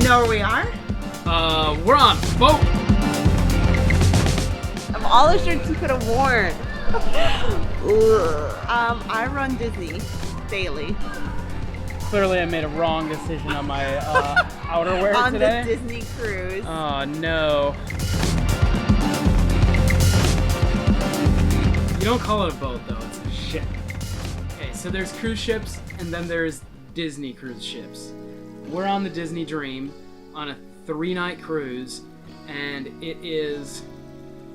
know where we are? We're on a boat. Of all the shirts you could have worn. I run Disney daily. Clearly I made a wrong decision on my outerwear on today. On the Disney cruise. Oh no. You don't call it a boat though, it's a ship. Okay, so there's cruise ships and then there's Disney cruise ships. We're on the Disney Dream on a 3-night cruise and it is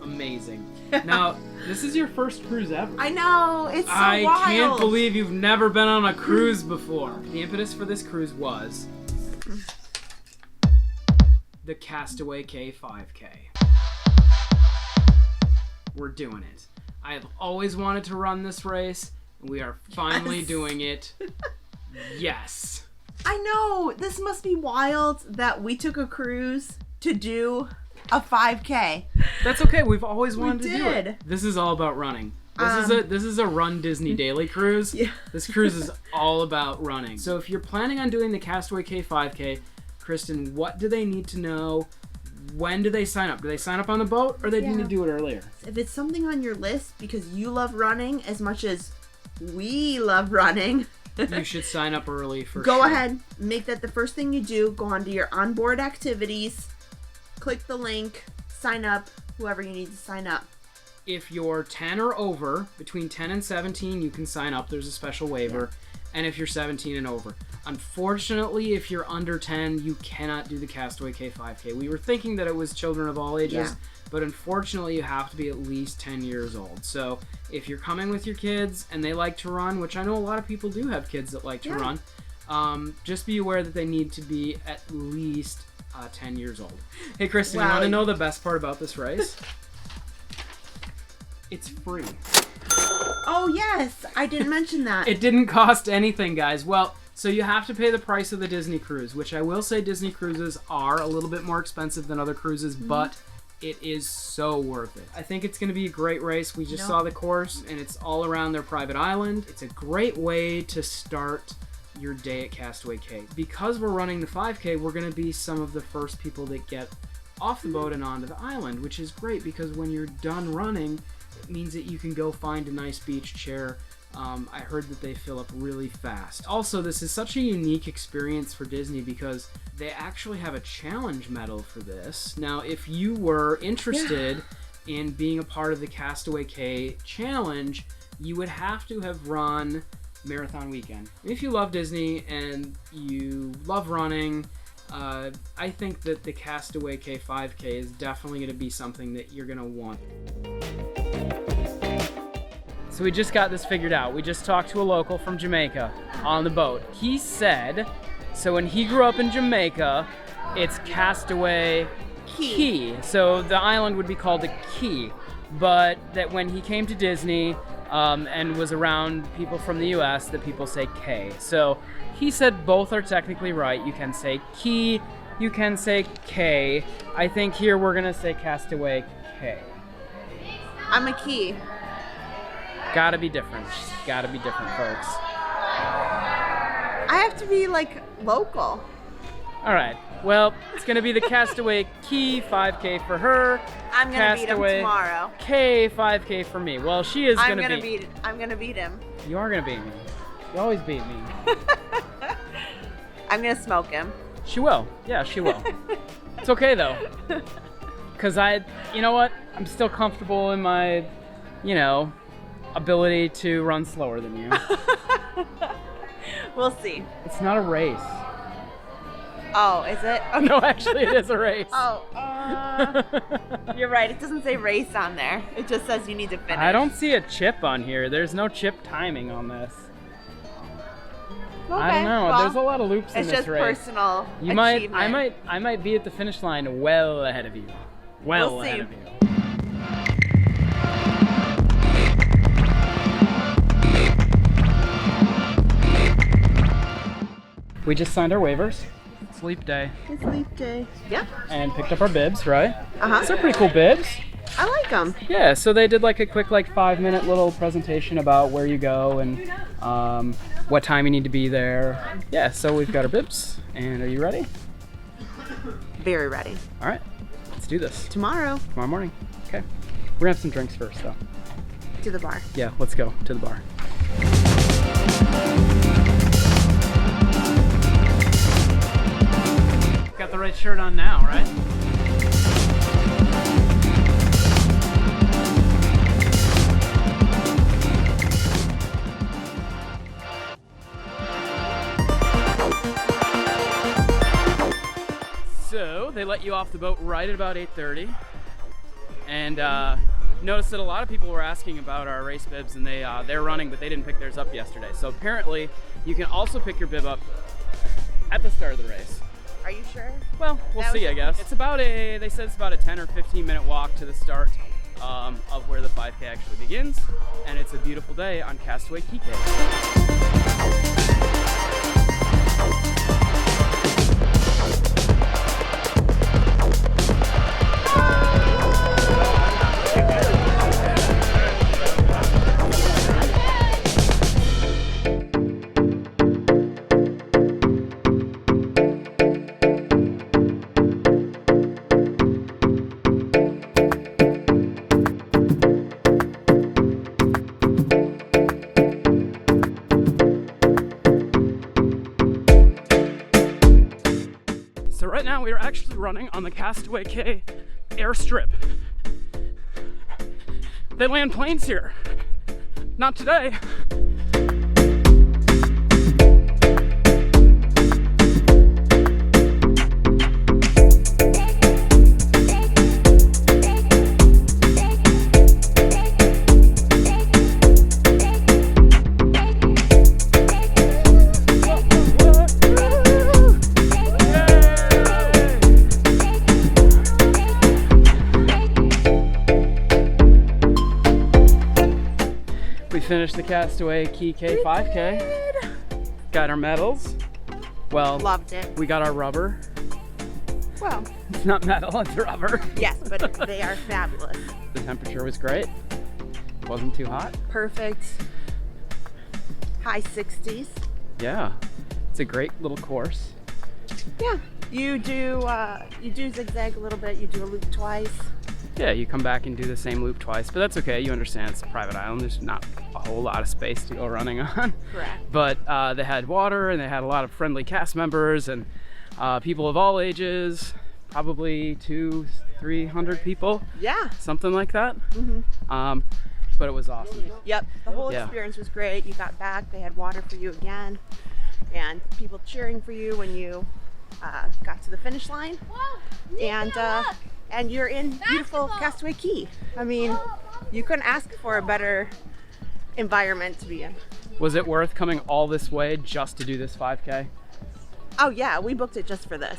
amazing. Now, this is your first cruise ever. I know, it's so wild. I can't believe you've never been on a cruise before. The impetus for this cruise was the Castaway Cay 5K. We're doing it. I have always wanted to run this race, and we are finally doing it. Yes. I know, this must be wild that we took a cruise to do a 5K. That's okay. We've always wanted to do it. This is all about running. This is a Run Disney Daily cruise. Yeah. This cruise is all about running. So if you're planning on doing the Castaway Cay 5K, Kristen, what do they need to know? When do they sign up? Do they sign up on the boat or they need to do it earlier? If it's something on your list because you love running as much as we love running, you should sign up early for Go ahead, make that the first thing you do. Go onto your onboard activities, click the link, sign up, whoever you need to sign up. If you're 10 or over, between 10 and 17, you can sign up. There's a special waiver. And if you're 17 and over. Unfortunately, if you're under 10, you cannot do the Castaway Cay 5K. We were thinking that it was children of all ages, but unfortunately, you have to be at least 10 years old. So if you're coming with your kids and they like to run, which I know a lot of people do have kids that like to run, just be aware that they need to be at least 10 years old. Hey, Kristen, you want to know the best part about this race? It's free. Oh, yes. I didn't mention that. It didn't cost anything, guys. Well, so you have to pay the price of the Disney cruise, which I will say Disney cruises are a little bit more expensive than other cruises, but it is so worth it. I think it's going to be a great race. We just saw the course, and it's all around their private island. It's a great way to start your day at Castaway Cay. Because we're running the 5K, we're going to be some of the first people that get off the boat and onto the island, which is great because when you're done running, it means that you can go find a nice beach chair. I heard that they fill up really fast. Also, this is such a unique experience for Disney because they actually have a challenge medal for this. Now, if you were interested in being a part of the Castaway Cay challenge, you would have to have run Marathon Weekend. If you love Disney and you love running, I think that the Castaway Cay 5K is definitely going to be something that you're going to want. So we just got this figured out. We just talked to a local from Jamaica on the boat. He said, so when he grew up in Jamaica, it's Castaway Cay. So the island would be called a key. But that when he came to Disney and was around people from the US, that people say Cay. So he said both are technically right. You can say Key, you can say Cay. I think here we're gonna say Castaway Cay. I'm a key. Gotta be different. Gotta be different, folks. I have to be, like, local. All right. Well, it's going to be the Castaway Cay 5K for her. I'm going to beat him tomorrow. Cay 5K for me. Well, she is going to beat... I'm going to beat him. You are going to beat me. You always beat me. I'm going to smoke him. She will. Yeah, she will. It's okay, though. Because you know what? I'm still comfortable in my, ability to run slower than you. We'll see. It's not a race. Oh, is it? Okay. No, actually, it is a race. You're right. It doesn't say race on there. It just says you need to finish. I don't see a chip on here. There's no chip timing on this. Okay, I don't know. well, there's a lot of loops in this race. It's just personal achievement. I might be at the finish line well ahead of you. We'll ahead of you. We just signed our waivers. Sleep day. It's sleep day. Yep. And picked up our bibs, right? Uh-huh. These are pretty cool bibs. I like them. Yeah, so they did like a quick 5-minute little presentation about where you go and what time you need to be there. Yeah, so we've got our bibs. And are you ready? very ready. All right, let's do this. Tomorrow morning. Okay. We're gonna have some drinks first, though. to the bar. Yeah, let's go to the bar. Got the right shirt on now, right? So they let you off the boat right at about 8:30, and noticed that a lot of people were asking about our race bibs, and they're running, but they didn't pick theirs up yesterday. So apparently, you can also pick your bib up at the start of the race. Are you sure? Well, we'll see, I guess. It's about they said it's about a 10 or 15 minute walk to the start of where the 5K actually begins, and it's a beautiful day on Castaway Cay. So right now we are actually running on the Castaway Cay airstrip. They land planes here. Not today. We finished the Castaway Cay 5K. Got our medals. Well, Loved it. we got our rubber. Well, It's not metal, it's rubber. yes, but they are fabulous. The temperature was great. Wasn't too hot. Perfect. High 60s. Yeah. It's a great little course. Yeah. You do zigzag a little bit. You do a loop twice. Yeah, you come back and do the same loop twice, but that's okay. You understand it's a private island. There's not a whole lot of space to go running on. Correct. But they had water, and they had a lot of friendly cast members and people of all ages, probably 200-300 people, Yeah. something like that. But it was awesome. Yep. The whole Yeah. experience was great. You got back. They had water for you again, and people cheering for you when you got to the finish line. And you're in beautiful Castaway Cay. I mean, you couldn't ask for a better environment to be in. Was it worth coming all this way just to do this 5K? Oh yeah, we booked it just for this,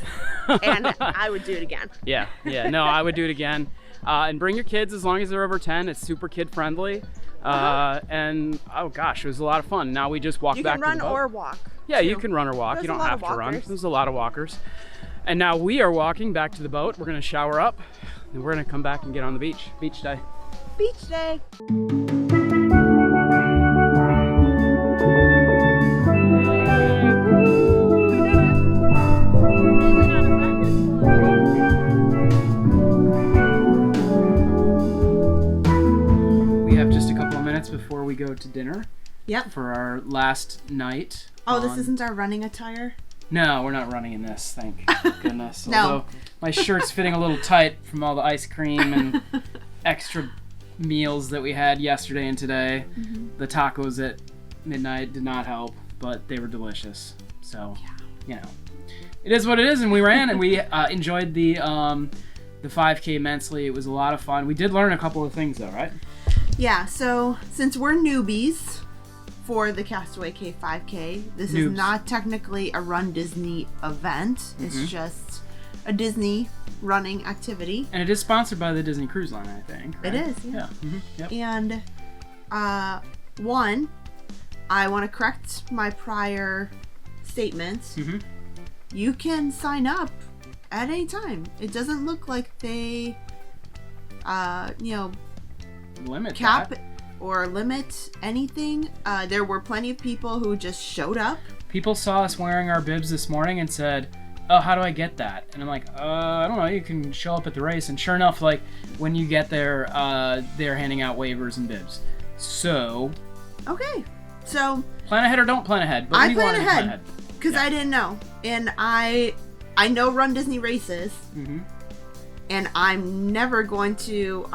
and I would do it again. Yeah, no, I would do it again. And bring your kids as long as they're over 10. It's super kid friendly. And oh gosh, it was a lot of fun. Now we just walk You back can run to the boat. or walk. Yeah, too. you can run or walk. There's You a don't lot have of to run. walkers. There's a lot of walkers. And now we are walking back to the boat. We're gonna shower up, and we're gonna come back and get on the beach. Beach day. Beach day. We have just a couple of minutes before we go to dinner Yep. for our last night. Oh, this on- isn't our running attire? No, we're not running in this, thank goodness. No. Although my shirt's fitting a little tight from all the ice cream and extra meals that we had yesterday and today. The tacos at midnight did not help, but they were delicious. So, you know, it is what it is, and we ran and we enjoyed the 5K immensely. It was a lot of fun. We did learn a couple of things though, right? Yeah, so since we're newbies for the Castaway Cay 5K, this is Noobs. not technically a Run Disney event. It's just a Disney running activity. And it is sponsored by the Disney Cruise Line, I think. It right? is, yeah. Yep. And one, I want to correct my prior statements. You can sign up at any time. It doesn't look like they, Limit cap that. or limit anything. There were plenty of people who just showed up. People saw us wearing our bibs this morning and said, oh, how do I get that? And I'm like, I don't know, you can show up at the race. And sure enough, like, when you get there, they're handing out waivers and bibs. So... Okay. So... Plan ahead or don't plan ahead. But I plan ahead. Because I didn't know. And I know Run Disney races. Mm-hmm. And I'm never going to,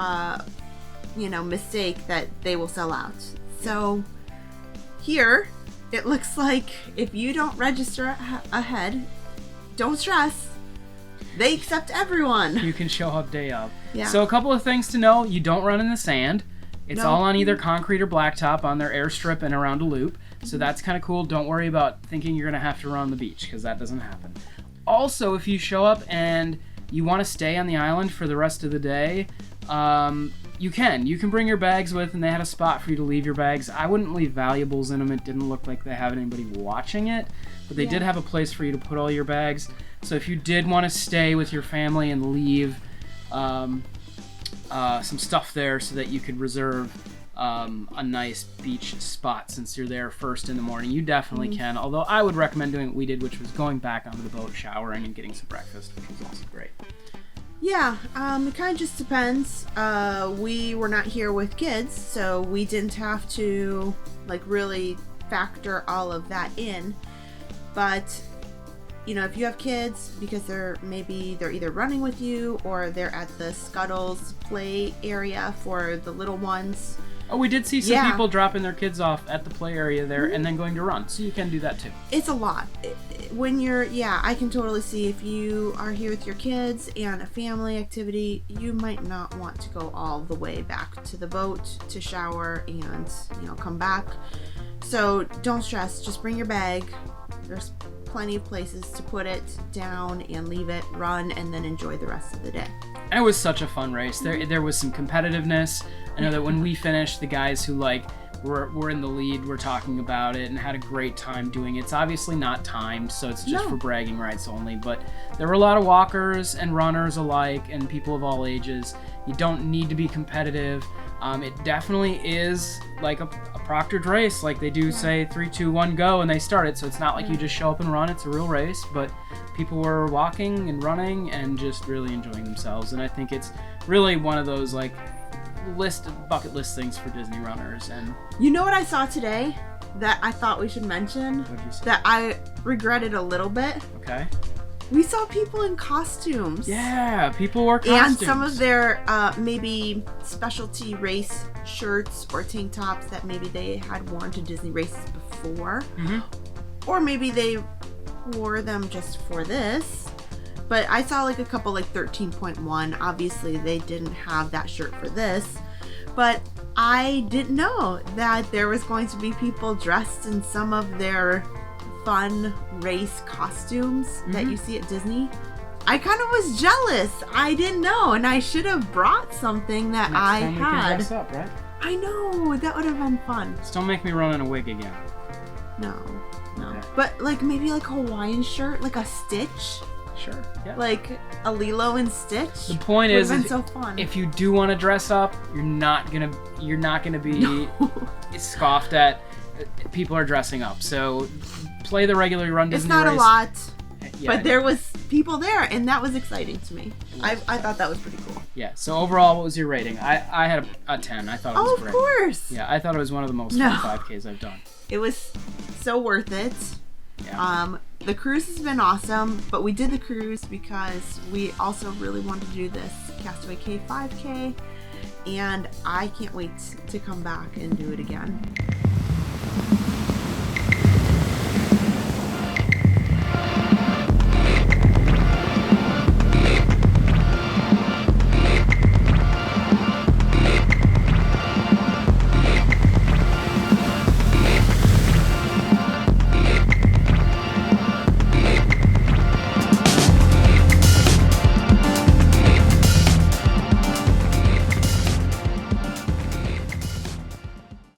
mistake that they will sell out. So here, it looks like if you don't register ahead, don't stress. They accept everyone. You can show up day of. Yeah. So a couple of things to know. You don't run in the sand. It's No. all on either concrete or blacktop on their airstrip and around a loop. So that's kind of cool. Don't worry about thinking you're going to have to run on the beach, because that doesn't happen. Also, if you show up and you want to stay on the island for the rest of the day, you can. You can bring your bags with, and they had a spot for you to leave your bags. I wouldn't leave valuables in them. It didn't look like they had anybody watching it, but they did have a place for you to put all your bags. So if you did want to stay with your family and leave some stuff there so that you could reserve a nice beach spot since you're there first in the morning, you definitely can. Although I would recommend doing what we did, which was going back onto the boat, showering, and getting some breakfast, which was also great. Yeah, it kind of just depends. We were not here with kids, so we didn't have to really factor all of that in. But if you have kids, because they're either running with you or they're at the Scuttles play area for the little ones. Oh, we did see some people dropping their kids off at the play area there and then going to run, so you can do that too. It's a lot. I can totally see if you are here with your kids and a family activity, you might not want to go all the way back to the boat to shower and, come back. So don't stress, just bring your bag. There's plenty of places to put it down and leave it, run, and then enjoy the rest of the day. And it was such a fun race. There was some competitiveness. I know that when we finished, the guys who were in the lead were talking about it and had a great time doing it. It's obviously not timed, so it's just for bragging rights only. But there were a lot of walkers and runners alike and people of all ages. You don't need to be competitive. It definitely is like a proctored race. Like they do say 3, 2, 1, go, and they start it. So it's not like you just show up and run. It's a real race. But people were walking and running and just really enjoying themselves. And I think it's really one of those bucket list things for Disney runners. And you know what I saw today that I thought we should mention? What'd you see? That I regretted a little bit. Okay. We saw people in costumes. Yeah, people wore costumes. And some of their maybe specialty race shirts or tank tops that maybe they had worn to Disney races before. Mm-hmm. Or maybe they wore them just for this. But I saw a couple 13.1. Obviously, they didn't have that shirt for this. But I didn't know that there was going to be people dressed in some of their fun race costumes that you see at Disney. I kind of was jealous. I didn't know, and I should have brought something that I had. Next time we can dress up, right? I know, that would have been fun. Just don't make me run in a wig again. No. Okay. But maybe a Hawaiian shirt, a Stitch. Sure. Yeah. Like a Lilo and Stitch. The point is, been so fun. If you do want to dress up, you're not gonna be scoffed at. People are dressing up, so play the regularly run Disney race. It's not a lot, yeah, but there was people there, and that was exciting to me. I thought that was pretty cool. Yeah. So overall, what was your rating? I had a 10. I thought it was great. Of course. Yeah, I thought it was one of the most fun 5Ks I've done. It was so worth it. Yeah. The cruise has been awesome, but we did the cruise because we also really wanted to do this Castaway Cay 5K, and I can't wait to come back and do it again.